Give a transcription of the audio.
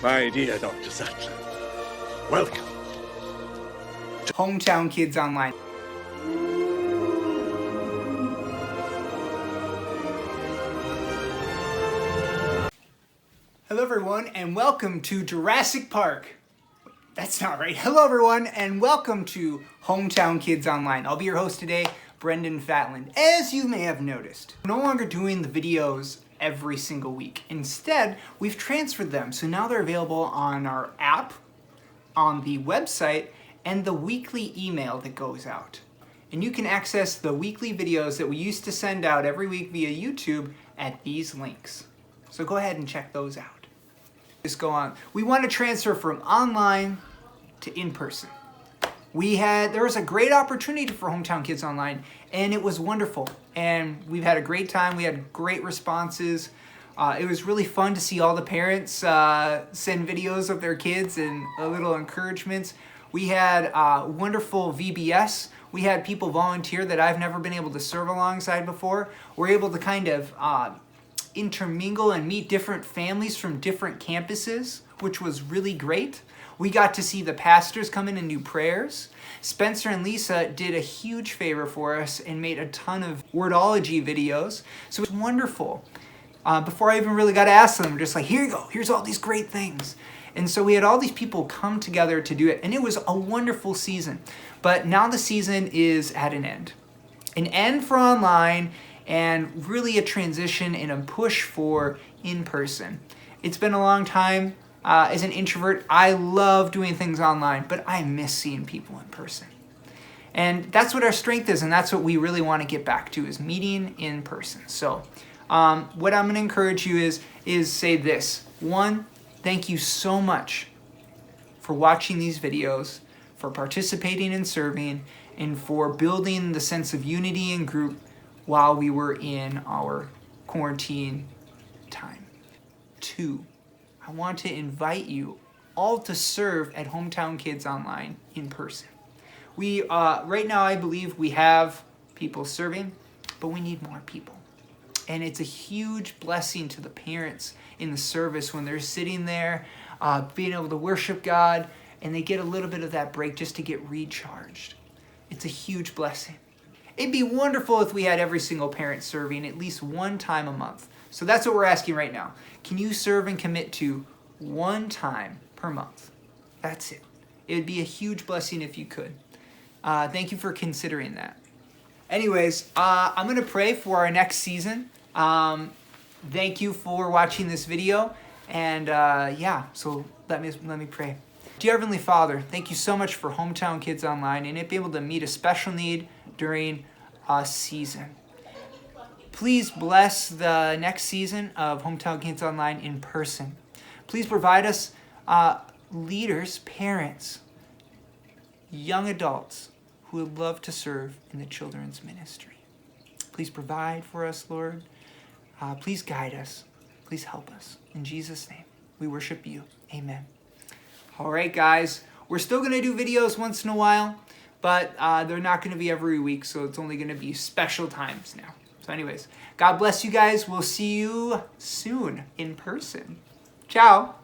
My dear Dr. Sattler, welcome. Hometown Kids Online. Hello everyone and welcome to Jurassic Park. That's not right. Hello everyone and welcome to Hometown Kids Online. I'll be your host today, Brendan Fatland. As you may have noticed, we're no longer doing the videos every single week. Instead, we've transferred them. So now they're available on our app, on the website, and the weekly email that goes out. And you can access the weekly videos that we used to send out every week via YouTube at these links. So go ahead and check those out. Just go on. We want to transfer from online to in-person. There was a great opportunity for Hometown Kids Online, and it was wonderful. And we've had a great time. We had great responses. It was really fun to see all the parents send videos of their kids and little encouragements. We had wonderful VBS. We had people volunteer that I've never been able to serve alongside before. We're able to kind of intermingle and meet different families from different campuses, which was really great. We got to see the pastors come in and do prayers. Spencer and Lisa did a huge favor for us and made a ton of wordology videos. So it was wonderful. Before I even really got to ask them, just like, here you go, here's all these great things. And so we had all these people come together to do it, and it was a wonderful season. But now the season is at an end. An end for online, and really a transition and a push for in-person. It's been a long time. As an introvert, I love doing things online, but I miss seeing people in person. And that's what our strength is, and that's what we really want to get back to, is meeting in person. So what I'm going to encourage you is say this. One, thank you so much for watching these videos, for participating and serving, and for building the sense of unity and group while we were in our quarantine time. Two, I want to invite you all to serve at Hometown Kids Online in person. We right now, I believe we have people serving, but we need more people. And it's a huge blessing to the parents in the service when they're sitting there, being able to worship God, and they get a little bit of that break just to get recharged. It's a huge blessing. It'd be wonderful if we had every single parent serving at least one time a month. So that's what we're asking right now. Can you serve and commit to one time per month? That's it. It would be a huge blessing if you could. Thank you for considering that. Anyways, I'm going to pray for our next season. Thank you for watching this video. And so let me pray. Dear Heavenly Father, thank you so much for Hometown Kids Online and it being able to meet a special need during a season. Please bless the next season of Hometown Kids Online in person. Please provide us leaders, parents, young adults who would love to serve in the children's ministry. Please provide for us, Lord. Please guide us. Please help us. In Jesus' name, we worship you. Amen. All right, guys. We're still going to do videos once in a while, but they're not going to be every week, so it's only going to be special times now. So anyways, God bless you guys. We'll see you soon in person. Ciao.